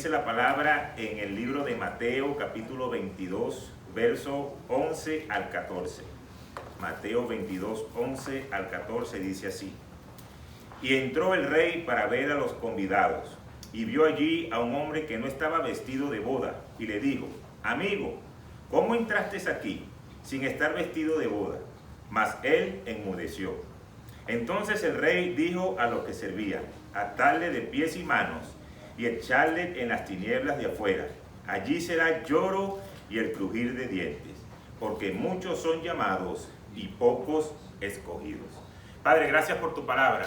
dice la palabra en el libro de Mateo, capítulo 22, verso 11 al 14. Mateo 22, 11 al 14 dice así: Y entró el rey para ver a los convidados, y vio allí a un hombre que no estaba vestido de boda, y le dijo: Amigo, ¿cómo entraste aquí sin estar vestido de boda? Mas él enmudeció. Entonces el rey dijo a los que servían: Atadle de pies y manos, y echadle en las tinieblas de afuera. Allí será lloro y el crujir de dientes, porque muchos son llamados y pocos escogidos. Padre, gracias por tu palabra.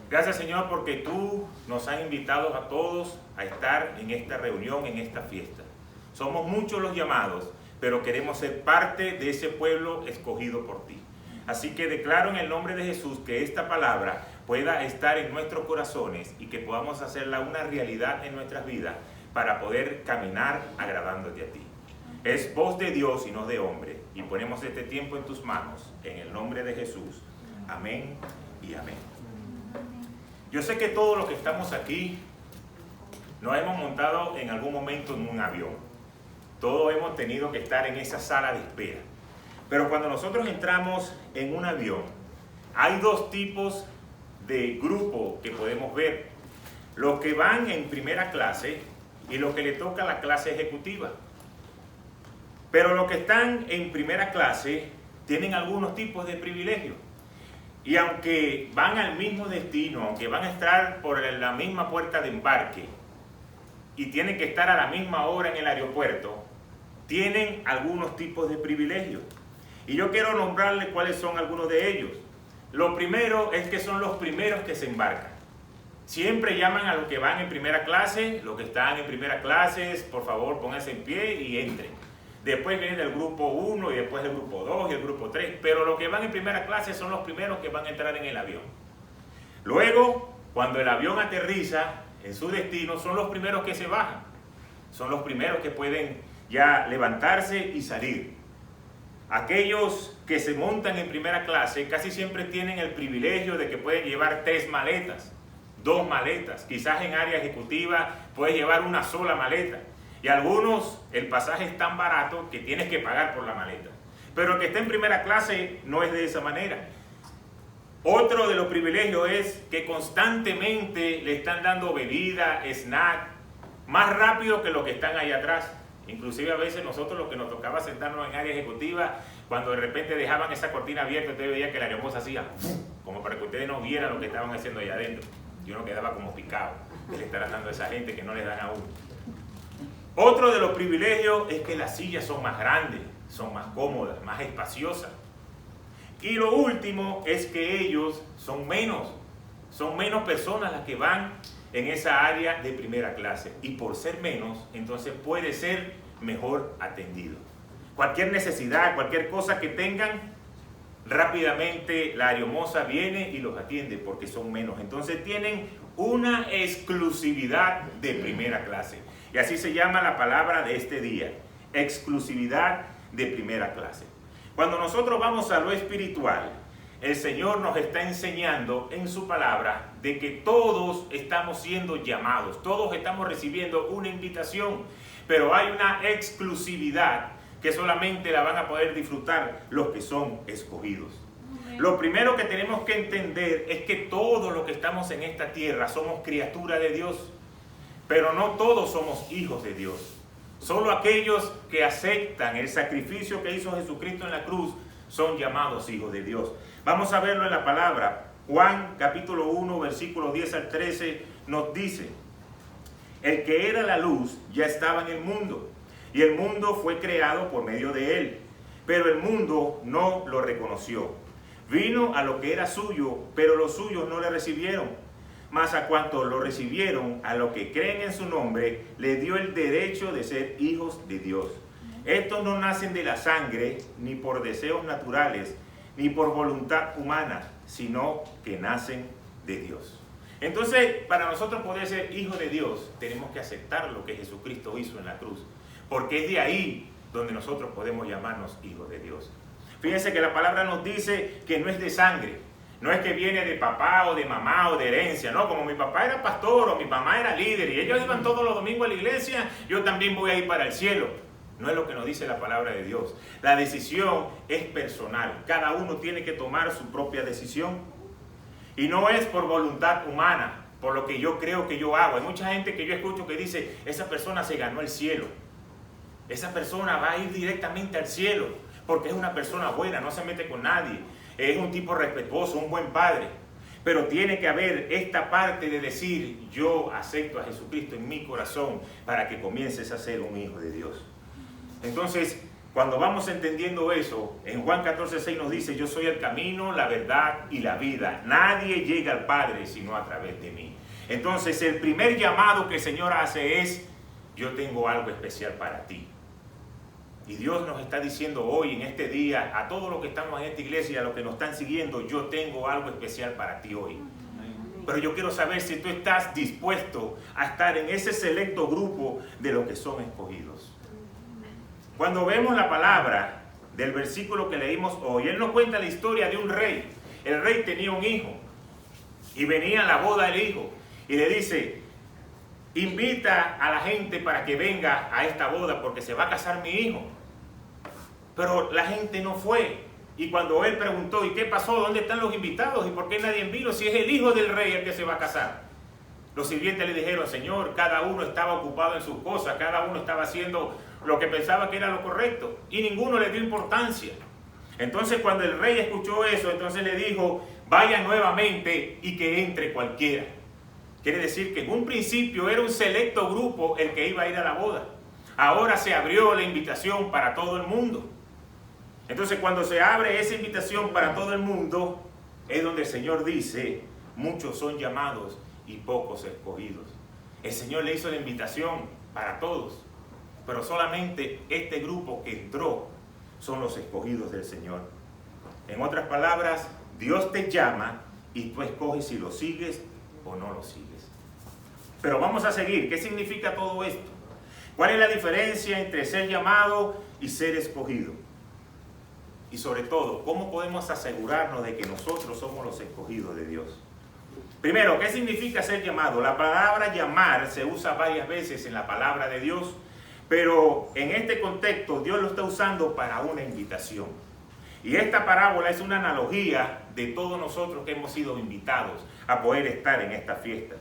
Gracias, Señor, porque tú nos has invitado a todos a estar en esta reunión, en esta fiesta. Somos muchos los llamados, pero queremos ser parte de ese pueblo escogido por ti. Así que declaro en el nombre de Jesús que esta palabra pueda estar en nuestros corazones y que podamos hacerla una realidad en nuestras vidas para poder caminar agradándote a ti. Es voz de Dios y no de hombre, y ponemos este tiempo en tus manos, en el nombre de Jesús. Amén y amén. Yo sé que todos los que estamos aquí nos hemos montado en algún momento en un avión. Todos hemos tenido que estar en esa sala de espera. Pero cuando nosotros entramos en un avión, hay dos tipos de grupo que podemos ver. Los que van en primera clase y los que le toca la clase ejecutiva. Pero los que están en primera clase tienen algunos tipos de privilegios. Y aunque van al mismo destino, aunque van a estar por la misma puerta de embarque y tienen que estar a la misma hora en el aeropuerto, tienen algunos tipos de privilegios. Y yo quiero nombrarles cuáles son algunos de ellos. Lo primero es que son los primeros que se embarcan. Siempre llaman a los que van en primera clase, los que están en primera clase, por favor pónganse en pie y entren. Después viene el grupo 1 y después el grupo 2 y el grupo 3. Pero los que van en primera clase son los primeros que van a entrar en el avión. Luego, cuando el avión aterriza en su destino, son los primeros que se bajan. Son los primeros que pueden ya levantarse y salir. Aquellos que se montan en primera clase casi siempre tienen el privilegio de que pueden llevar 3 maletas, 2 maletas. Quizás en área ejecutiva puedes llevar una sola maleta. Y algunos, el pasaje es tan barato que tienes que pagar por la maleta. Pero el que está en primera clase no es de esa manera. Otro de los privilegios es que constantemente le están dando bebida, snack, más rápido que los que están ahí atrás. Inclusive a veces nosotros los que nos tocaba sentarnos en área ejecutiva, cuando de repente dejaban esa cortina abierta, usted veía que la aeromoza hacía como para que ustedes no vieran lo que estaban haciendo allá adentro. Y uno quedaba como picado de le estar dando a esa gente que no les dan a uno. Otro de los privilegios es que las sillas son más grandes, son más cómodas, más espaciosas. Y lo último es que ellos son menos personas las que van en esa área de primera clase. Y por ser menos, entonces puede ser mejor atendido. Cualquier necesidad, cualquier cosa que tengan, rápidamente la aeromoza viene y los atiende porque son menos. Entonces tienen una exclusividad de primera clase. Y así se llama la palabra de este día, exclusividad de primera clase. Cuando nosotros vamos a lo espiritual, el Señor nos está enseñando en su palabra de que todos estamos siendo llamados, todos estamos recibiendo una invitación, pero hay una exclusividad que solamente la van a poder disfrutar los que son escogidos. Lo primero que tenemos que entender es que todos los que estamos en esta tierra somos criaturas de Dios. Pero no todos somos hijos de Dios. Solo aquellos que aceptan el sacrificio que hizo Jesucristo en la cruz son llamados hijos de Dios. Vamos a verlo en la palabra. Juan capítulo 1 versículos 10 al 13 nos dice: El que era la luz ya estaba en el mundo, y el mundo fue creado por medio de él, pero el mundo no lo reconoció. Vino a lo que era suyo, pero los suyos no le recibieron. Mas a cuantos lo recibieron, a los que creen en su nombre, le dio el derecho de ser hijos de Dios. Estos no nacen de la sangre, ni por deseos naturales, ni por voluntad humana, sino que nacen de Dios. Entonces, para nosotros poder ser hijos de Dios, tenemos que aceptar lo que Jesucristo hizo en la cruz, porque es de ahí donde nosotros podemos llamarnos hijos de Dios. Fíjense que la palabra nos dice que no es de sangre. No es que viene de papá o de mamá o de herencia, no, como mi papá era pastor o mi mamá era líder y ellos iban todos los domingos a la iglesia, yo también voy a ir para el cielo. No es lo que nos dice la palabra de Dios. La decisión es personal. Cada uno tiene que tomar su propia decisión. Y no es por voluntad humana, por lo que yo creo que yo hago. Hay mucha gente que yo escucho que dice, esa persona se ganó el cielo. Esa persona va a ir directamente al cielo porque es una persona buena, no se mete con nadie. Es un tipo respetuoso, un buen padre. Pero tiene que haber esta parte de decir, yo acepto a Jesucristo en mi corazón para que comiences a ser un hijo de Dios. Entonces, cuando vamos entendiendo eso, en Juan 14:6 nos dice, yo soy el camino, la verdad y la vida. Nadie llega al Padre sino a través de mí. Entonces, el primer llamado que el Señor hace es, yo tengo algo especial para ti. Y Dios nos está diciendo hoy, en este día, a todos los que estamos en esta iglesia, a los que nos están siguiendo, yo tengo algo especial para ti hoy. Pero yo quiero saber si tú estás dispuesto a estar en ese selecto grupo de los que son escogidos. Cuando vemos la palabra del versículo que leímos hoy, él nos cuenta la historia de un rey. El rey tenía un hijo y venía a la boda del hijo y le dice, invita a la gente para que venga a esta boda porque se va a casar mi hijo. Pero la gente no fue. Y cuando él preguntó, ¿y qué pasó? ¿Dónde están los invitados? ¿Y por qué nadie vino si es el hijo del rey el que se va a casar? Los sirvientes le dijeron, Señor, cada uno estaba ocupado en sus cosas, cada uno estaba haciendo lo que pensaba que era lo correcto y ninguno le dio importancia. Entonces cuando el rey escuchó eso, entonces le dijo, vaya nuevamente y que entre cualquiera. Quiere decir que en un principio era un selecto grupo el que iba a ir a la boda. Ahora se abrió la invitación para todo el mundo. Entonces cuando se abre esa invitación para todo el mundo, es donde el Señor dice, muchos son llamados y pocos escogidos. El Señor le hizo la invitación para todos, pero solamente este grupo que entró son los escogidos del Señor. En otras palabras, Dios te llama y tú escoges si lo sigues o no lo sigues. Pero vamos a seguir. ¿Qué significa todo esto? ¿Cuál es la diferencia entre ser llamado y ser escogido? Y sobre todo, ¿cómo podemos asegurarnos de que nosotros somos los escogidos de Dios? Primero, ¿qué significa ser llamado? La palabra llamar se usa varias veces en la palabra de Dios, pero en este contexto Dios lo está usando para una invitación. Y esta parábola es una analogía de todos nosotros que hemos sido invitados a poder estar en esta fiesta.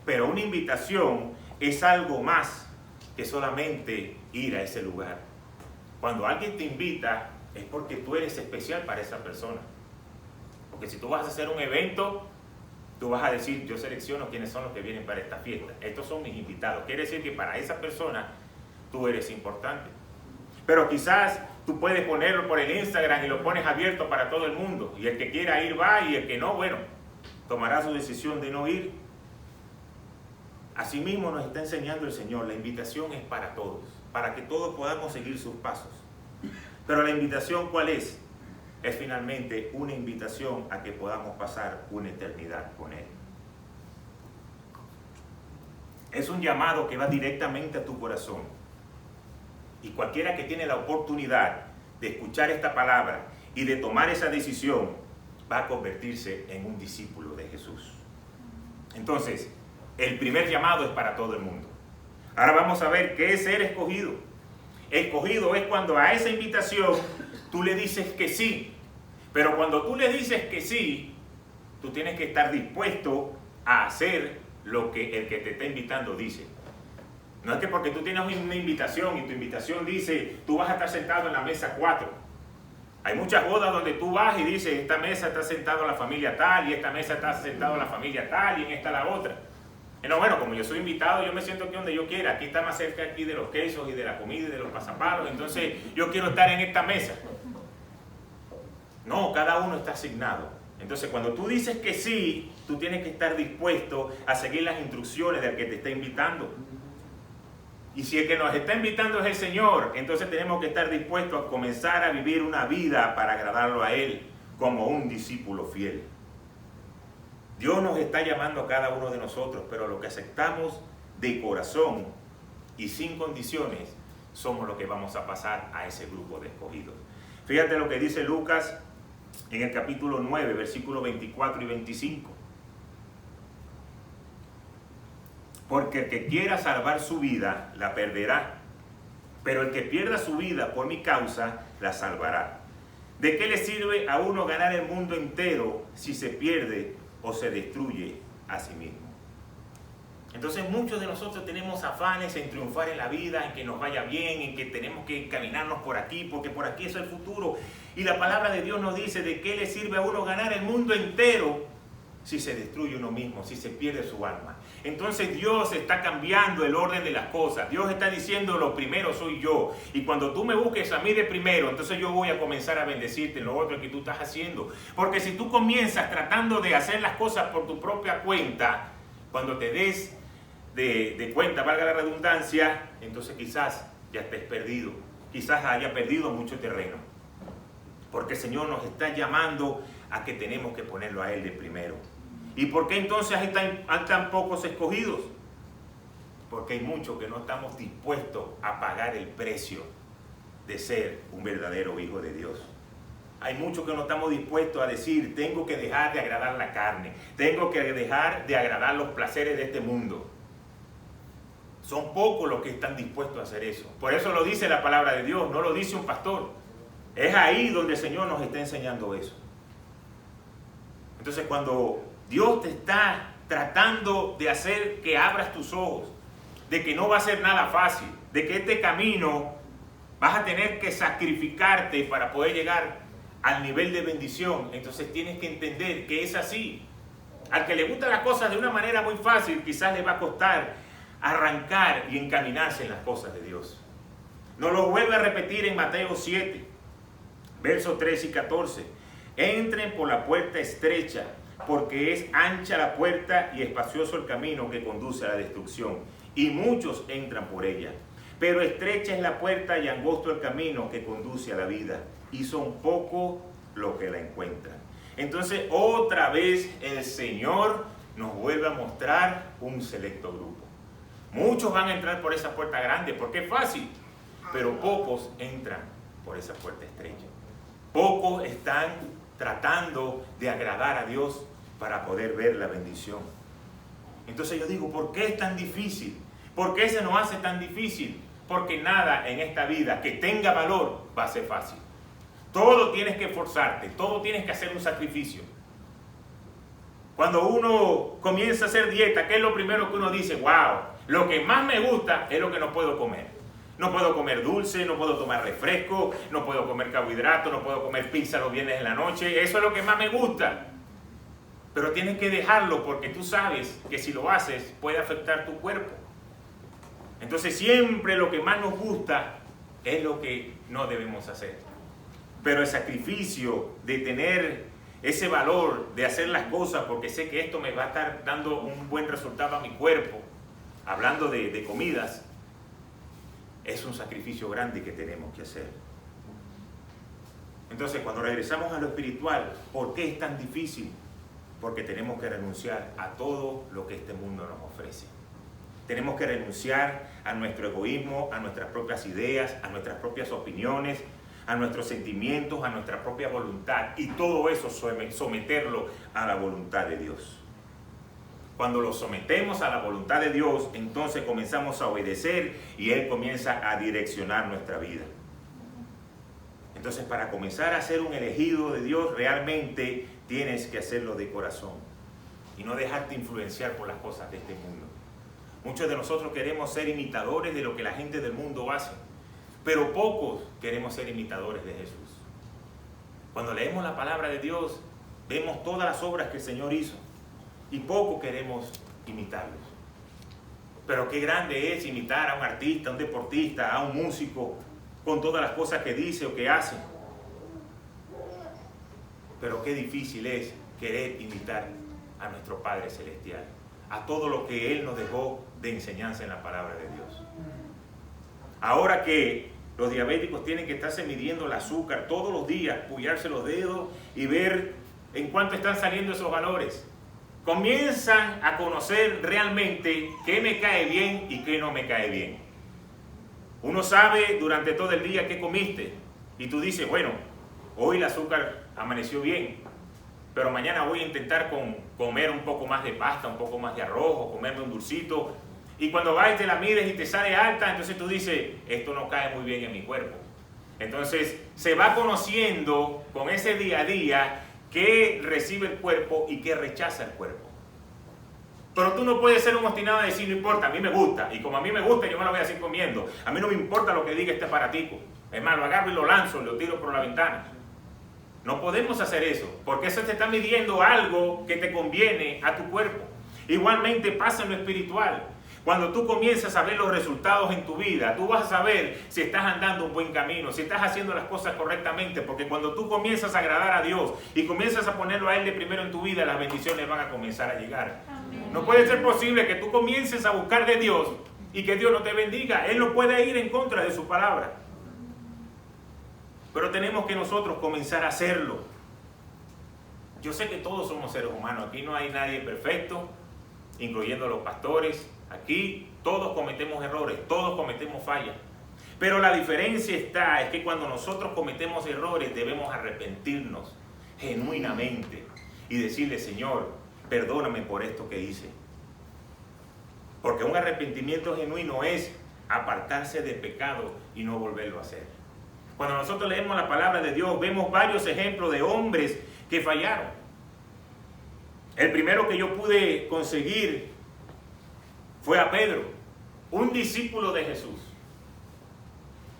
Pero una invitación es algo más que solamente ir a ese lugar. Cuando alguien te invita es porque tú eres especial para esa persona. Porque si tú vas a hacer un evento, tú vas a decir, yo selecciono quiénes son los que vienen para esta fiesta. Estos son mis invitados. Quiere decir que para esa persona tú eres importante. Pero quizás tú puedes ponerlo por el Instagram y lo pones abierto para todo el mundo. Y el que quiera ir va y el que no, bueno, tomará su decisión de no ir. Asimismo nos está enseñando el Señor, la invitación es para todos, para que todos podamos seguir sus pasos. Pero la invitación, ¿cuál es? Es finalmente una invitación a que podamos pasar una eternidad con Él. Es un llamado que va directamente a tu corazón. Y cualquiera que tiene la oportunidad de escuchar esta palabra y de tomar esa decisión, va a convertirse en un discípulo de Jesús. Entonces, el primer llamado es para todo el mundo. Ahora vamos a ver qué es ser escogido. Escogido es cuando a esa invitación tú le dices que sí. Pero cuando tú le dices que sí, tú tienes que estar dispuesto a hacer lo que el que te está invitando dice. No es que porque tú tienes una invitación y tu invitación dice, tú vas a estar sentado en la mesa 4. Hay muchas bodas donde tú vas y dices, esta mesa está sentado la familia tal, y esta mesa está sentado la familia tal, y en esta la otra. No, bueno, como yo soy invitado, yo me siento aquí donde yo quiera. Aquí está más cerca aquí de los quesos y de la comida y de los pasapalos. Entonces yo quiero estar en esta mesa. No, cada uno está asignado. Entonces cuando tú dices que sí, tú tienes que estar dispuesto a seguir las instrucciones del que te está invitando. Y si el que nos está invitando es el Señor, entonces tenemos que estar dispuestos a comenzar a vivir una vida para agradarlo a Él como un discípulo fiel. Dios nos está llamando a cada uno de nosotros, pero lo que aceptamos de corazón y sin condiciones, somos los que vamos a pasar a ese grupo de escogidos. Fíjate lo que dice Lucas en el capítulo 9, versículos 24 y 25. Porque el que quiera salvar su vida, la perderá. Pero el que pierda su vida por mi causa, la salvará. ¿De qué le sirve a uno ganar el mundo entero si se pierde o se destruye a sí mismo? Entonces muchos de nosotros tenemos afanes en triunfar en la vida, en que nos vaya bien, en que tenemos que encaminarnos por aquí, porque por aquí es el futuro. Y la palabra de Dios nos dice: ¿de qué le sirve a uno ganar el mundo entero si se destruye uno mismo, si se pierde su alma? Entonces Dios está cambiando el orden de las cosas. Dios está diciendo: lo primero soy yo. Y cuando tú me busques a mí de primero, entonces yo voy a comenzar a bendecirte en lo otro que tú estás haciendo. Porque si tú comienzas tratando de hacer las cosas por tu propia cuenta, cuando te des de cuenta, valga la redundancia, entonces quizás ya estés perdido. Quizás haya perdido mucho terreno. Porque el Señor nos está llamando a que tenemos que ponerlo a Él de primero. ¿Y por qué entonces hay tan pocos escogidos? Porque hay muchos que no estamos dispuestos a pagar el precio de ser un verdadero hijo de Dios. Hay muchos que no estamos dispuestos a decir: tengo que dejar de agradar la carne, tengo que dejar de agradar los placeres de este mundo. Son pocos los que están dispuestos a hacer eso. Por eso lo dice la palabra de Dios, no lo dice un pastor. Es ahí donde el Señor nos está enseñando eso. Entonces, cuando Dios te está tratando de hacer que abras tus ojos, de que no va a ser nada fácil, de que este camino vas a tener que sacrificarte para poder llegar al nivel de bendición, entonces tienes que entender que es así. Al que le gustan las cosas de una manera muy fácil, quizás le va a costar arrancar y encaminarse en las cosas de Dios. Nos lo vuelve a repetir en Mateo 7, versos 13 y 14. Entren por la puerta estrecha, porque es ancha la puerta y espacioso el camino que conduce a la destrucción, y muchos entran por ella. Pero estrecha es la puerta y angosto el camino que conduce a la vida, y son pocos los que la encuentran. Entonces, otra vez el Señor nos vuelve a mostrar un selecto grupo. Muchos van a entrar por esa puerta grande porque es fácil, pero pocos entran por esa puerta estrecha. Pocos están tratando de agradar a Dios para poder ver la bendición. Entonces yo digo: ¿por qué es tan difícil? ¿Por qué se nos hace tan difícil? Porque nada en esta vida que tenga valor va a ser fácil. Todo tienes que esforzarte, todo tienes que hacer un sacrificio. Cuando uno comienza a hacer dieta, ¿qué es lo primero que uno dice? ¡Wow! Lo que más me gusta es lo que no puedo comer. No puedo comer dulce, no puedo tomar refresco, no puedo comer carbohidratos, no puedo comer pizza los viernes en la noche. Eso es lo que más me gusta. Pero tienes que dejarlo porque tú sabes que si lo haces puede afectar tu cuerpo. Entonces siempre lo que más nos gusta es lo que no debemos hacer. Pero el sacrificio de tener ese valor de hacer las cosas porque sé que esto me va a estar dando un buen resultado a mi cuerpo, hablando de comidas, es un sacrificio grande que tenemos que hacer. Entonces, cuando regresamos a lo espiritual, ¿por qué es tan difícil? Porque tenemos que renunciar a todo lo que este mundo nos ofrece. Tenemos que renunciar a nuestro egoísmo, a nuestras propias ideas, a nuestras propias opiniones, a nuestros sentimientos, a nuestra propia voluntad, y todo eso someterlo a la voluntad de Dios. Cuando lo sometemos a la voluntad de Dios, entonces comenzamos a obedecer y Él comienza a direccionar nuestra vida. Entonces, para comenzar a ser un elegido de Dios, realmente tienes que hacerlo de corazón y no dejarte influenciar por las cosas de este mundo. Muchos de nosotros queremos ser imitadores de lo que la gente del mundo hace, pero pocos queremos ser imitadores de Jesús. Cuando leemos la palabra de Dios, vemos todas las obras que el Señor hizo y poco queremos imitarlos. Pero qué grande es imitar a un artista, a un deportista, a un músico, con todas las cosas que dice o que hace. Pero qué difícil es querer imitar a nuestro Padre Celestial, a todo lo que Él nos dejó de enseñanza en la palabra de Dios. Ahora que los diabéticos tienen que estarse midiendo el azúcar todos los días, pullarse los dedos y ver en cuánto están saliendo esos valores, comienzan a conocer realmente qué me cae bien y qué no me cae bien. Uno sabe durante todo el día qué comiste y tú dices, bueno, hoy el azúcar amaneció bien, pero mañana voy a intentar comer un poco más de pasta, un poco más de arroz, o comerme un dulcito. Y cuando vas y te la mides y te sale alta, entonces tú dices, esto no cae muy bien en mi cuerpo. Entonces se va conociendo con ese día a día qué recibe el cuerpo y qué rechaza el cuerpo. Pero tú no puedes ser un obstinado y decir, no importa, a mí me gusta. Y como a mí me gusta, yo me lo voy a seguir comiendo. A mí no me importa lo que diga este aparatico. Es más, lo agarro y lo lanzo, lo tiro por la ventana. No podemos hacer eso, porque eso te está midiendo algo que te conviene a tu cuerpo. Igualmente pasa en lo espiritual. Cuando tú comienzas a ver los resultados en tu vida, tú vas a saber si estás andando un buen camino, si estás haciendo las cosas correctamente, porque cuando tú comienzas a agradar a Dios y comienzas a ponerlo a Él de primero en tu vida, las bendiciones van a comenzar a llegar. Amén. No puede ser posible que tú comiences a buscar de Dios y que Dios no te bendiga. Él no puede ir en contra de su palabra. Pero tenemos que nosotros comenzar a hacerlo. Yo sé que todos somos seres humanos, aquí no hay nadie perfecto, incluyendo los pastores. Aquí todos cometemos errores, todos cometemos fallas. Pero la diferencia está es que cuando nosotros cometemos errores debemos arrepentirnos genuinamente y decirle, Señor, perdóname por esto que hice. Porque un arrepentimiento genuino es apartarse del pecado y no volverlo a hacer. Cuando nosotros leemos la palabra de Dios, vemos varios ejemplos de hombres que fallaron. El primero que yo pude conseguir fue a Pedro, un discípulo de Jesús.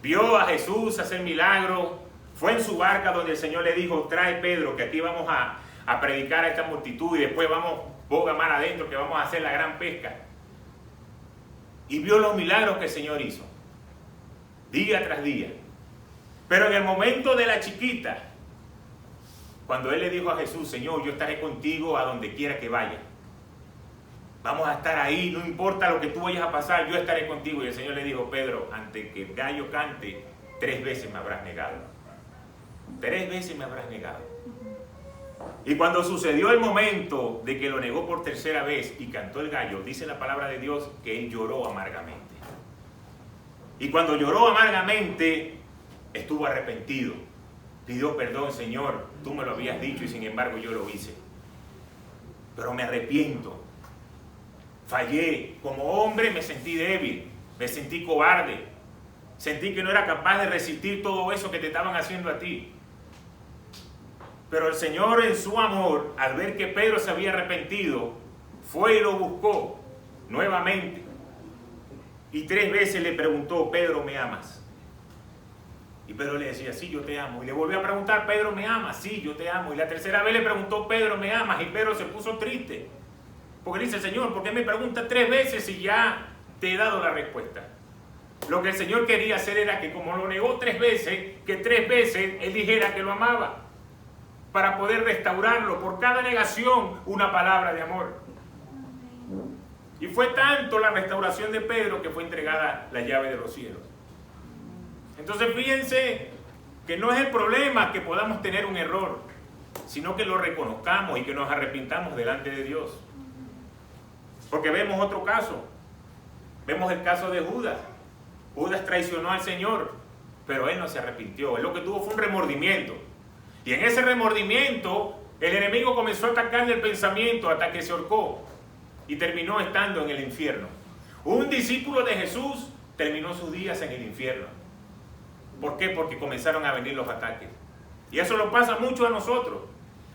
Vio a Jesús hacer milagros, fue en su barca donde el Señor le dijo, trae Pedro, que aquí vamos a predicar a esta multitud y después vamos, boga mar adentro, que vamos a hacer la gran pesca. Y vio los milagros que el Señor hizo, día tras día. Pero en el momento de la chiquita, cuando él le dijo a Jesús, Señor, yo estaré contigo a donde quiera que vaya. Vamos a estar ahí, no importa lo que tú vayas a pasar, yo estaré contigo. Y el Señor le dijo, Pedro, antes que el gallo cante, 3 veces me habrás negado. 3 veces me habrás negado. Y cuando sucedió el momento de que lo negó por 3ª vez y cantó el gallo, dice la palabra de Dios que él lloró amargamente. Y cuando lloró amargamente, estuvo arrepentido. Pidió perdón, Señor, tú me lo habías dicho y sin embargo yo lo hice. Pero me arrepiento. Fallé. Como hombre me sentí débil, me sentí cobarde. Sentí que no era capaz de resistir todo eso que te estaban haciendo a ti. Pero el Señor en su amor, al ver que Pedro se había arrepentido, fue y lo buscó nuevamente. Y 3 veces le preguntó, Pedro, ¿me amas? Y Pedro le decía, sí, yo te amo. Y le volvió a preguntar, Pedro, ¿me amas? Sí, yo te amo. Y la 3ª vez le preguntó, Pedro, ¿me amas? Y Pedro se puso triste. Porque dice, Señor, ¿por qué me preguntas 3 veces si ya te he dado la respuesta? Lo que el Señor quería hacer era que como lo negó 3 veces, que 3 veces Él dijera que lo amaba. Para poder restaurarlo. Por cada negación, una palabra de amor. Y fue tanto la restauración de Pedro que fue entregada la llave de los cielos. Entonces fíjense que no es el problema que podamos tener un error, sino que lo reconozcamos y que nos arrepintamos delante de Dios. Porque vemos otro caso. Vemos el caso de Judas. Judas traicionó al Señor, pero él no se arrepintió. Él lo que tuvo fue un remordimiento. Y en ese remordimiento, el enemigo comenzó a atacarle el pensamiento hasta que se ahorcó y terminó estando en el infierno. Un discípulo de Jesús terminó sus días en el infierno. ¿Por qué? Porque comenzaron a venir los ataques. Y eso lo pasa mucho a nosotros.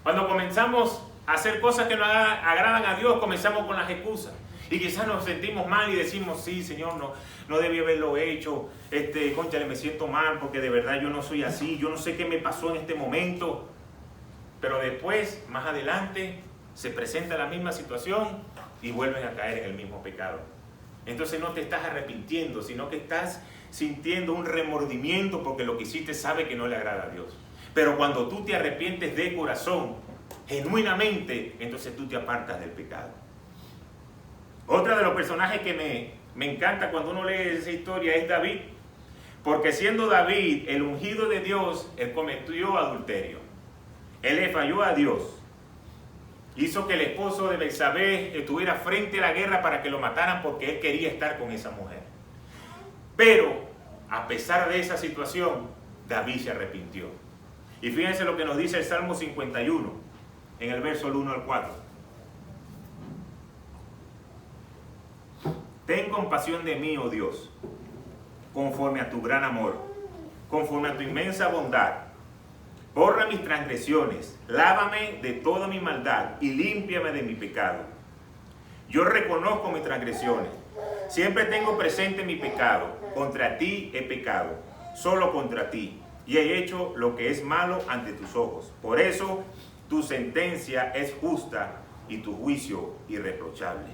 Cuando comenzamos a hacer cosas que nos agradan a Dios, comenzamos con las excusas. Y quizás nos sentimos mal y decimos, sí, Señor, no debí haberlo hecho. Cónchale, me siento mal porque de verdad yo no soy así. Yo no sé qué me pasó en este momento. Pero después, más adelante, se presenta la misma situación y vuelven a caer en el mismo pecado. Entonces no te estás arrepintiendo, sino que estás sintiendo un remordimiento porque lo que hiciste sabe que no le agrada a Dios. Pero cuando tú te arrepientes de corazón, genuinamente, entonces tú te apartas del pecado. Otro de los personajes que me encanta cuando uno lee esa historia es David. Porque siendo David el ungido de Dios, él cometió adulterio. Él le falló a Dios. Hizo que el esposo de Betsabé estuviera frente a la guerra para que lo mataran porque él quería estar con esa mujer. Pero, a pesar de esa situación, David se arrepintió. Y fíjense lo que nos dice el Salmo 51, en el verso 1 al 4. Ten compasión de mí, oh Dios, conforme a tu gran amor, conforme a tu inmensa bondad. Borra mis transgresiones, lávame de toda mi maldad y límpiame de mi pecado. Yo reconozco mis transgresiones, siempre tengo presente mi pecado. Contra ti he pecado, solo contra ti, y he hecho lo que es malo ante tus ojos. Por eso tu sentencia es justa y tu juicio irreprochable.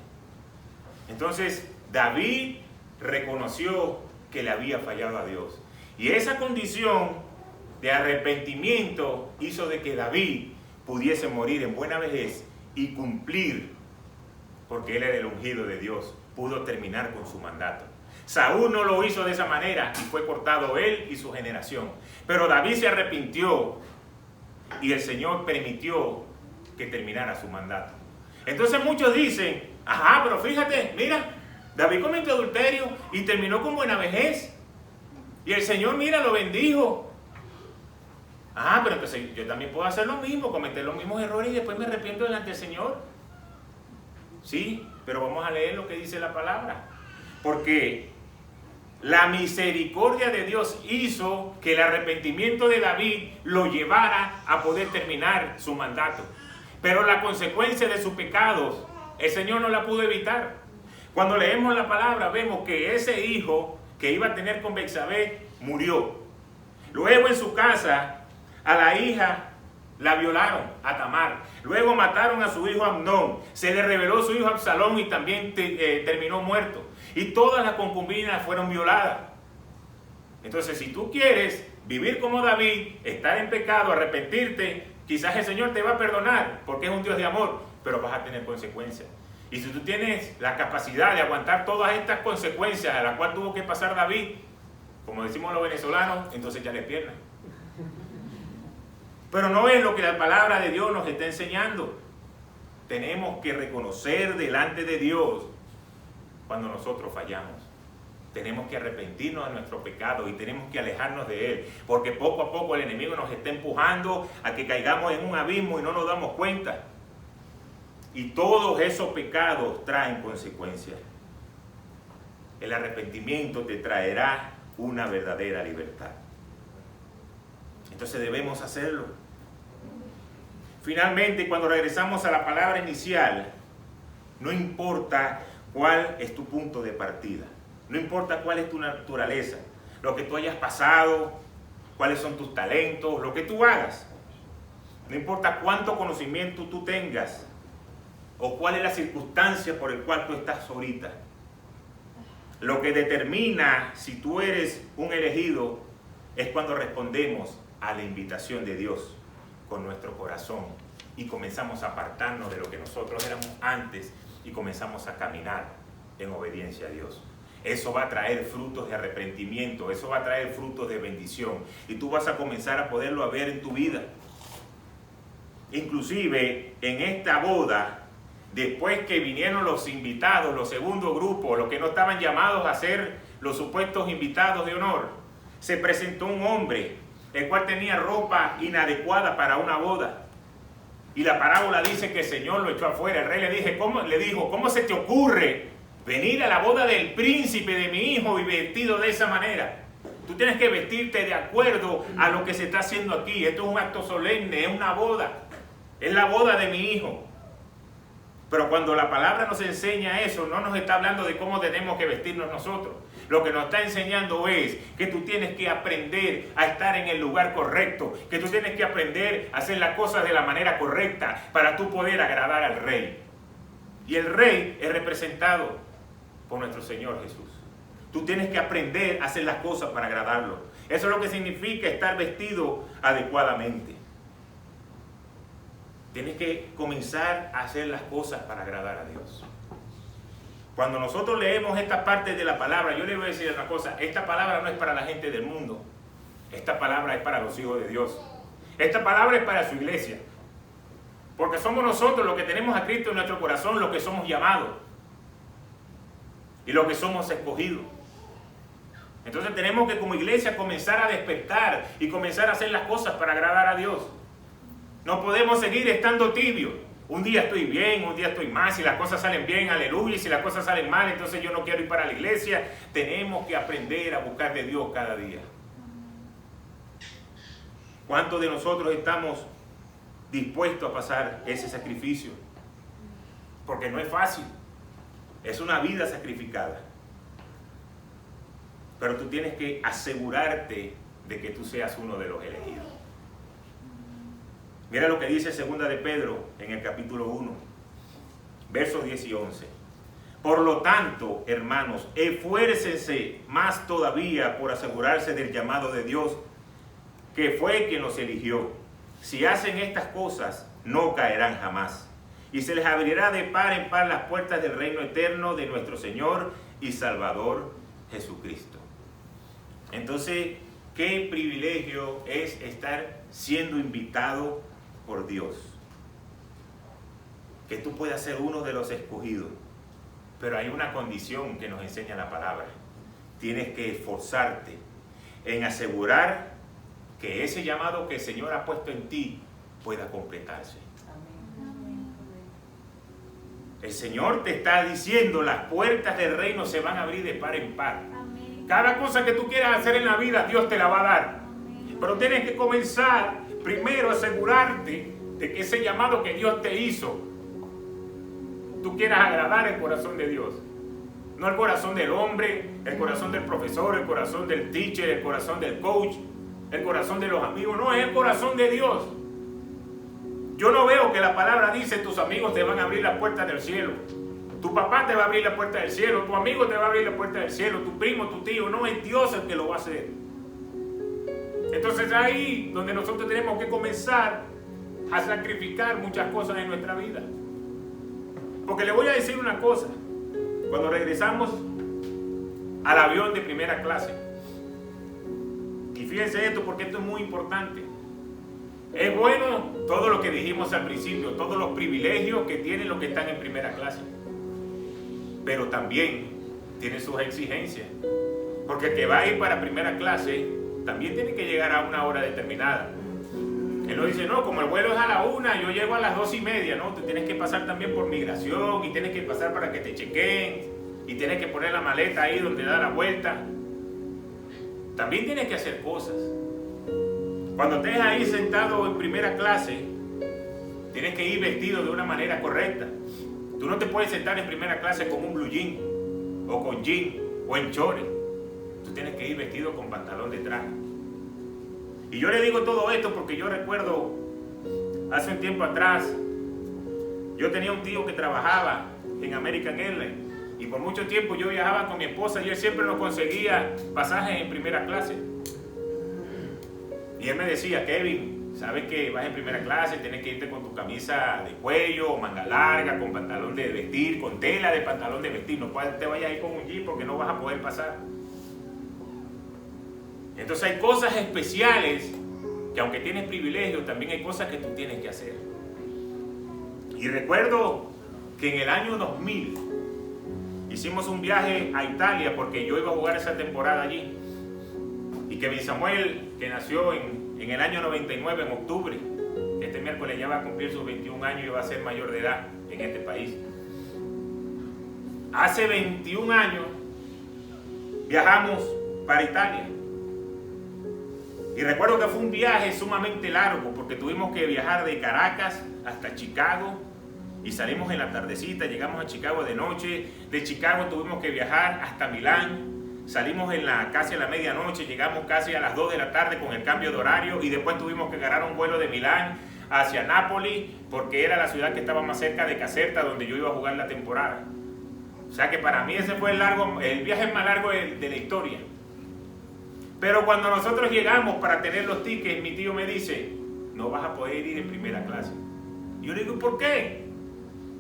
Entonces David reconoció que le había fallado a Dios. Y esa condición de arrepentimiento hizo de que David pudiese morir en buena vejez y cumplir, porque él era el ungido de Dios, pudo terminar con su mandato. Saúl no lo hizo de esa manera y fue cortado él y su generación. Pero David se arrepintió y el Señor permitió que terminara su mandato. Entonces muchos dicen, ajá, pero fíjate, mira, David cometió adulterio y terminó con buena vejez. Y el Señor, mira, lo bendijo. Ah, pero entonces yo también puedo hacer lo mismo, cometer los mismos errores y después me arrepiento delante del Señor. Sí, pero vamos a leer lo que dice la palabra. Porque la misericordia de Dios hizo que el arrepentimiento de David lo llevara a poder terminar su mandato. Pero la consecuencia de sus pecados, el Señor no la pudo evitar. Cuando leemos la palabra, vemos que ese hijo que iba a tener con Betsabé murió. Luego en su casa, a la hija la violaron, a Tamar. Luego mataron a su hijo Amnón. Se le reveló su hijo Absalón y también terminó muerto. Y todas las concubinas fueron violadas. Entonces, si tú quieres vivir como David, estar en pecado, arrepentirte, quizás el Señor te va a perdonar, porque es un Dios de amor, pero vas a tener consecuencias. Y si tú tienes la capacidad de aguantar todas estas consecuencias a las cuales tuvo que pasar David, como decimos los venezolanos, entonces ya le pierdes. Pero no es lo que la palabra de Dios nos está enseñando. Tenemos que reconocer delante de Dios cuando nosotros fallamos. Tenemos que arrepentirnos de nuestro pecado y tenemos que alejarnos de él, porque poco a poco el enemigo nos está empujando a que caigamos en un abismo y no nos damos cuenta. Y todos esos pecados traen consecuencias. El arrepentimiento te traerá una verdadera libertad. Entonces debemos hacerlo. Finalmente, cuando regresamos a la palabra inicial, no importa cuál es tu punto de partida, no importa cuál es tu naturaleza, lo que tú hayas pasado, cuáles son tus talentos, lo que tú hagas, no importa cuánto conocimiento tú tengas o cuál es la circunstancia por el cual tú estás ahorita. Lo que determina si tú eres un elegido es cuando respondemos a la invitación de Dios con nuestro corazón y comenzamos a apartarnos de lo que nosotros éramos antes y comenzamos a caminar en obediencia a Dios. Eso va a traer frutos de arrepentimiento, eso va a traer frutos de bendición y tú vas a comenzar a poderlo ver en tu vida. Inclusive en esta boda, después que vinieron los invitados, los segundos grupos, los que no estaban llamados a ser los supuestos invitados de honor, se presentó un hombre el cual tenía ropa inadecuada para una boda. Y la parábola dice que el Señor lo echó afuera. El rey le dijo, ¿cómo se te ocurre venir a la boda del príncipe de mi hijo y vestido de esa manera? Tú tienes que vestirte de acuerdo a lo que se está haciendo aquí. Esto es un acto solemne, es una boda. Es la boda de mi hijo. Pero cuando la palabra nos enseña eso, no nos está hablando de cómo tenemos que vestirnos nosotros. Lo que nos está enseñando es que tú tienes que aprender a estar en el lugar correcto, que tú tienes que aprender a hacer las cosas de la manera correcta para tú poder agradar al Rey. Y el Rey es representado por nuestro Señor Jesús. Tú tienes que aprender a hacer las cosas para agradarlo. Eso es lo que significa estar vestido adecuadamente. Tienes que comenzar a hacer las cosas para agradar a Dios. Cuando nosotros leemos esta parte de la palabra, yo le voy a decir una cosa, esta palabra no es para la gente del mundo, esta palabra es para los hijos de Dios. Esta palabra es para su iglesia, porque somos nosotros los que tenemos a Cristo en nuestro corazón, los que somos llamados y los que somos escogidos. Entonces tenemos que como iglesia comenzar a despertar y comenzar a hacer las cosas para agradar a Dios. No podemos seguir estando tibios. Un día estoy bien, un día estoy mal. Si las cosas salen bien, aleluya. Y si las cosas salen mal, entonces yo no quiero ir para la iglesia. Tenemos que aprender a buscar de Dios cada día. ¿Cuántos de nosotros estamos dispuestos a pasar ese sacrificio? Porque no es fácil. Es una vida sacrificada. Pero tú tienes que asegurarte de que tú seas uno de los elegidos. Mira lo que dice 2 de Pedro en el capítulo 1, versos 10 y 11. Por lo tanto, hermanos, esfuércense más todavía por asegurarse del llamado de Dios, que fue quien los eligió. Si hacen estas cosas, no caerán jamás. Y se les abrirá de par en par las puertas del reino eterno de nuestro Señor y Salvador Jesucristo. Entonces, qué privilegio es estar siendo invitado por Dios. Que tú puedas ser uno de los escogidos. Pero hay una condición que nos enseña la palabra. Tienes que esforzarte en asegurar que ese llamado que el Señor ha puesto en ti pueda completarse. El Señor te está diciendo, las puertas del reino se van a abrir de par en par. Cada cosa que tú quieras hacer en la vida, Dios te la va a dar. Pero tienes que comenzar primero a asegurarte de que ese llamado que Dios te hizo, tú quieras agradar el corazón de Dios. No el corazón del hombre, el corazón del profesor, el corazón del teacher, el corazón del coach, el corazón de los amigos. No, es el corazón de Dios. Yo no veo que la palabra dice tus amigos te van a abrir la puerta del cielo. Tu papá te va a abrir la puerta del cielo, tu amigo te va a abrir la puerta del cielo, tu primo, tu tío. No, es Dios el que lo va a hacer. Entonces ahí donde nosotros tenemos que comenzar a sacrificar muchas cosas en nuestra vida. Porque le voy a decir una cosa. Cuando regresamos al avión de primera clase, y fíjense esto porque esto es muy importante. Es bueno todo lo que dijimos al principio, todos los privilegios que tienen los que están en primera clase. Pero también tiene sus exigencias. Porque el que va a ir para primera clase también tiene que llegar a una hora determinada. Él no dice, no, como el vuelo es a la 1, yo llego a las 2:30, ¿no? Tú tienes que pasar también por migración y tienes que pasar para que te chequeen y tienes que poner la maleta ahí donde da la vuelta. También tienes que hacer cosas. Cuando estés ahí sentado en primera clase, tienes que ir vestido de una manera correcta. Tú no te puedes sentar en primera clase con un blue jean, o con jean, o en chores. Tú tienes que ir vestido con pantalón de traje. Y yo le digo todo esto porque yo recuerdo, hace un tiempo atrás, yo tenía un tío que trabajaba en American Airlines. Y por mucho tiempo yo viajaba con mi esposa y él siempre nos conseguía pasajes en primera clase. Y él me decía, Kevin, sabes que vas en primera clase, tienes que irte con tu camisa de cuello, manga larga, con pantalón de vestir, con tela de pantalón de vestir. No te vayas a ir con un jean porque no vas a poder pasar. Entonces hay cosas especiales que aunque tienes privilegios, también hay cosas que tú tienes que hacer. Y recuerdo que en el año 2000 hicimos un viaje a Italia porque yo iba a jugar esa temporada allí. Y Kevin Samuel, que nació en el año 99, en octubre, este miércoles ya va a cumplir sus 21 años y va a ser mayor de edad en este país. Hace 21 años viajamos para Italia. Y recuerdo que fue un viaje sumamente largo porque tuvimos que viajar de Caracas hasta Chicago y salimos en la tardecita, llegamos a Chicago de noche. De Chicago tuvimos que viajar hasta Milán. Salimos casi a la medianoche, llegamos casi a las 2 de la tarde con el cambio de horario y después tuvimos que agarrar un vuelo de Milán hacia Nápoles porque era la ciudad que estaba más cerca de Caserta donde yo iba a jugar la temporada. O sea que para mí ese fue el viaje más largo de la historia. Pero cuando nosotros llegamos para tener los tickets, mi tío me dice, no vas a poder ir en primera clase. Y yo le digo, ¿por qué?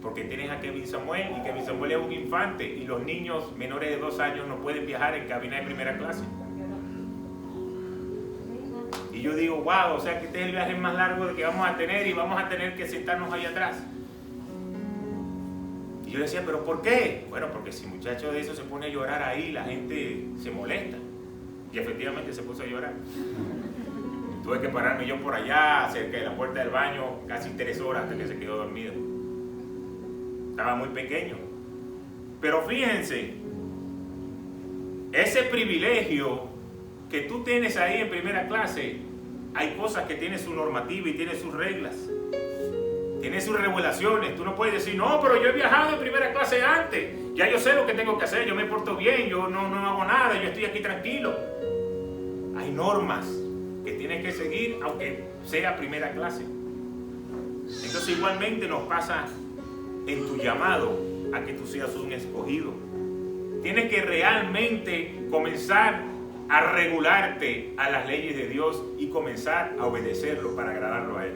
Porque tienes a Kevin Samuel y Kevin Samuel es un infante y los niños menores de 2 años no pueden viajar en cabina de primera clase. Y yo digo, wow, o sea que este es el viaje más largo que vamos a tener y vamos a tener que sentarnos ahí atrás. Y yo decía, ¿pero por qué? Bueno, porque si muchacho de eso se pone a llorar ahí, la gente se molesta. Y efectivamente se puso a llorar. Tuve que pararme yo por allá, cerca de la puerta del baño, casi 3 horas hasta que se quedó dormido. Estaba muy pequeño. Pero fíjense, ese privilegio que tú tienes ahí en primera clase, hay cosas que tienen su normativa y tienen sus reglas. Tiene sus regulaciones. Tú no puedes decir, no, pero yo he viajado en primera clase antes. Ya yo sé lo que tengo que hacer, yo me porto bien, yo no hago nada, yo estoy aquí tranquilo. Hay normas que tienes que seguir, aunque sea primera clase. Entonces igualmente nos pasa en tu llamado a que tú seas un escogido. Tienes que realmente comenzar a regularte a las leyes de Dios y comenzar a obedecerlo para agradarlo a Él.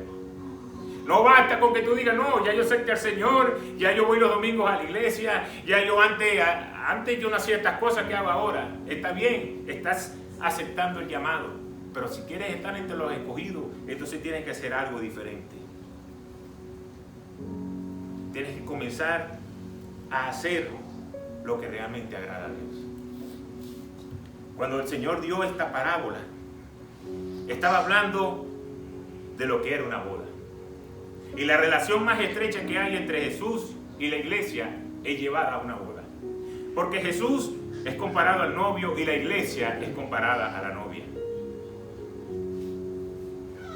No basta con que tú digas, no, ya yo acepté al Señor, ya yo voy los domingos a la iglesia, ya yo antes yo no hacía estas cosas que hago ahora. Está bien, estás aceptando el llamado, pero si quieres estar entre los escogidos, entonces tienes que hacer algo diferente. Tienes que comenzar a hacer lo que realmente agrada a Dios. Cuando el Señor dio esta parábola, estaba hablando de lo que era una boda. Y la relación más estrecha que hay entre Jesús y la iglesia es llevada a una boda. Porque Jesús es comparado al novio y la iglesia es comparada a la novia.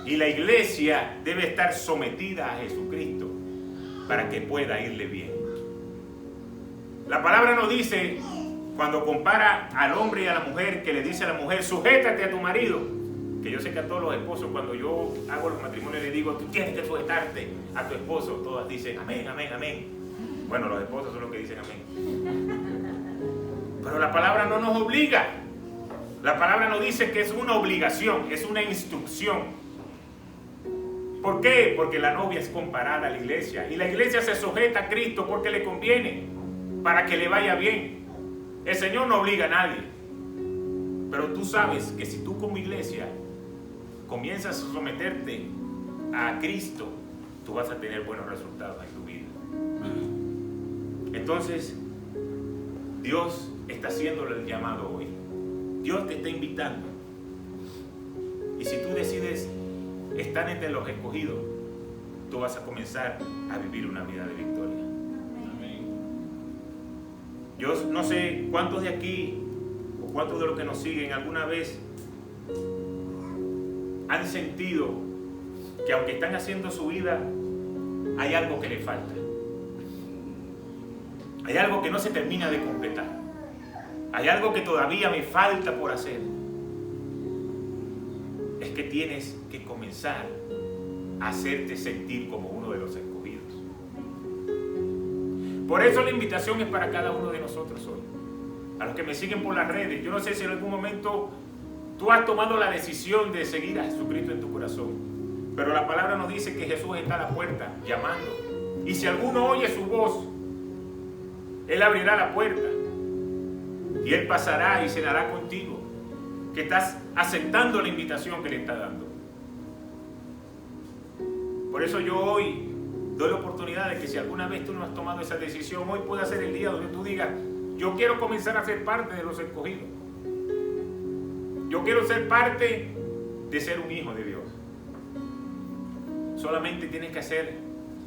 Y la iglesia debe estar sometida a Jesucristo para que pueda irle bien. La palabra nos dice, cuando compara al hombre y a la mujer, que le dice a la mujer, sujétate a tu marido. Que yo sé que a todos los esposos, cuando yo hago los matrimonios, les digo, tú tienes que sujetarte a tu esposo. Todas dicen, amén, amén, amén. Bueno, los esposos son los que dicen amén. Pero la palabra no nos obliga. La palabra nos dice que es una obligación, es una instrucción. ¿Por qué? Porque la novia es comparada a la iglesia. Y la iglesia se sujeta a Cristo porque le conviene, para que le vaya bien. El Señor no obliga a nadie. Pero tú sabes que si tú como iglesia comienzas a someterte a Cristo, tú vas a tener buenos resultados en tu vida. Entonces, Dios está haciéndole el llamado hoy. Dios te está invitando. Y si tú decides estar entre los escogidos, tú vas a comenzar a vivir una vida de victoria. Amén. Yo no sé cuántos de aquí o cuántos de los que nos siguen alguna vez han sentido que aunque están haciendo su vida, hay algo que le falta. Hay algo que no se termina de completar. Hay algo que todavía me falta por hacer. Es que tienes que comenzar a hacerte sentir como uno de los escogidos. Por eso la invitación es para cada uno de nosotros hoy. A los que me siguen por las redes, yo no sé si en algún momento tú has tomado la decisión de seguir a Jesucristo en tu corazón, pero la palabra nos dice que Jesús está a la puerta llamando. Y si alguno oye su voz, Él abrirá la puerta y Él pasará y cenará contigo, que estás aceptando la invitación que le está dando. Por eso yo hoy doy la oportunidad de que si alguna vez tú no has tomado esa decisión, hoy puede ser el día donde tú digas, yo quiero comenzar a ser parte de los escogidos. Yo quiero ser parte de ser un hijo de Dios. Solamente tienes que hacer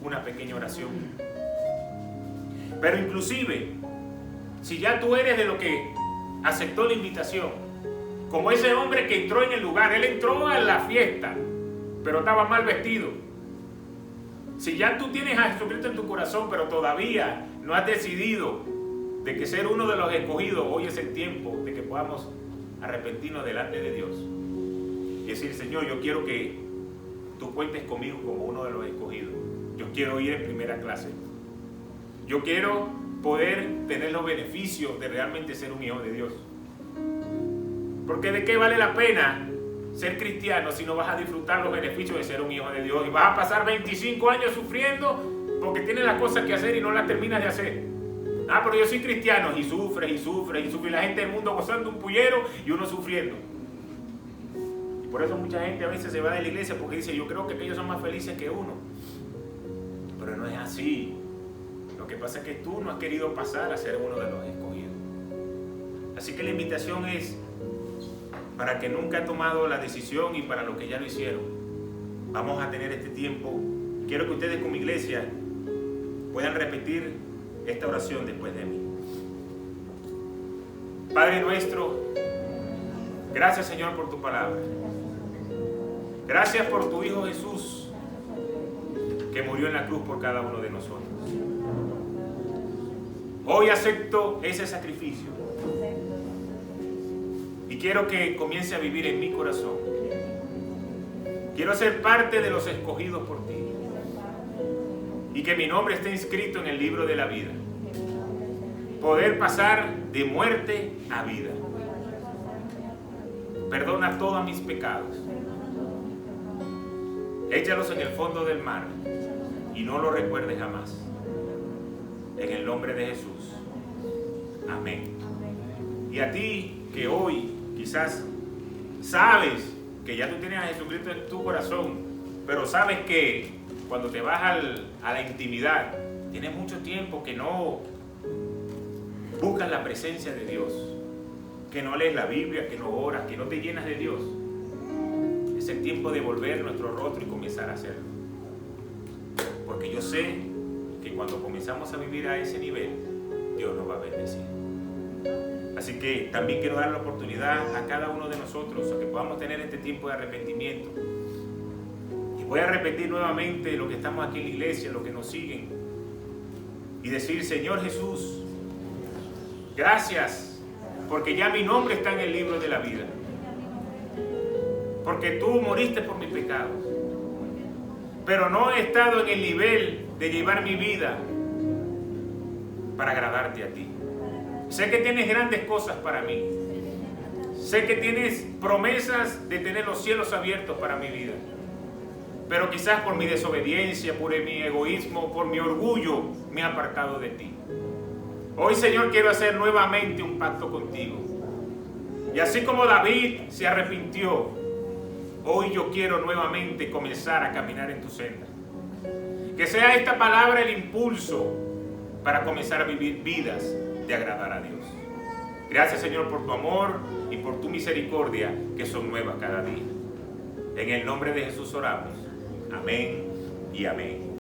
una pequeña oración. Pero inclusive, si ya tú eres de lo que aceptó la invitación, como ese hombre que entró en el lugar, él entró a la fiesta, pero estaba mal vestido. Si ya tú tienes a Jesucristo en tu corazón, pero todavía no has decidido de que ser uno de los escogidos, hoy es el tiempo de que podamos arrepentirnos delante de Dios y decir, Señor, yo quiero que tú cuentes conmigo como uno de los escogidos. Yo quiero ir en primera clase. Yo quiero poder tener los beneficios de realmente ser un hijo de Dios. Porque ¿de qué vale la pena ser cristiano si no vas a disfrutar los beneficios de ser un hijo de Dios? Y vas a pasar 25 años sufriendo porque tienes las cosas que hacer y no las terminas de hacer. Ah, pero yo soy cristiano, y sufre, y sufre, y sufre, y la gente del mundo gozando un pullero y uno sufriendo. Y por eso mucha gente a veces se va de la iglesia porque dice, yo creo que ellos son más felices que uno. Pero no es así. Lo que pasa es que tú no has querido pasar a ser uno de los escogidos. Así que la invitación es, para que nunca han tomado la decisión y para los que ya lo hicieron. Vamos a tener este tiempo. Quiero que ustedes como iglesia puedan repetir esta oración después de mí. Padre nuestro, gracias Señor por tu palabra. Gracias por tu Hijo Jesús, que murió en la cruz por cada uno de nosotros. Hoy acepto ese sacrificio y quiero que comience a vivir en mi corazón. Quiero ser parte de los escogidos por ti y que mi nombre esté inscrito en el libro de la vida. Poder pasar de muerte a vida. Perdona todos mis pecados. Échalos en el fondo del mar y no los recuerdes jamás. En el nombre de Jesús. Amén. Y a ti que hoy quizás sabes que ya tú tienes a Jesucristo en tu corazón, pero sabes que cuando te vas a la intimidad, tienes mucho tiempo que no buscas la presencia de Dios, que no lees la Biblia, que no oras, que no te llenas de Dios. Es el tiempo de volver nuestro rostro y comenzar a hacerlo. Porque yo sé que cuando comenzamos a vivir a ese nivel, Dios nos va a bendecir. Así que también quiero dar la oportunidad a cada uno de nosotros a que podamos tener este tiempo de arrepentimiento. Y voy a repetir nuevamente lo que estamos aquí en la iglesia, los que nos siguen, y decir: Señor Jesús, gracias, porque ya mi nombre está en el libro de la vida. Porque tú moriste por mis pecados. Pero no he estado en el nivel de llevar mi vida para agradarte a ti. Sé que tienes grandes cosas para mí. Sé que tienes promesas de tener los cielos abiertos para mi vida. Pero quizás por mi desobediencia, por mi egoísmo, por mi orgullo, me he apartado de ti. Hoy, Señor, quiero hacer nuevamente un pacto contigo. Y así como David se arrepintió, hoy yo quiero nuevamente comenzar a caminar en tu senda. Que sea esta palabra el impulso para comenzar a vivir vidas de agradar a Dios. Gracias, Señor, por tu amor y por tu misericordia, que son nuevas cada día. En el nombre de Jesús oramos. Amén y amén.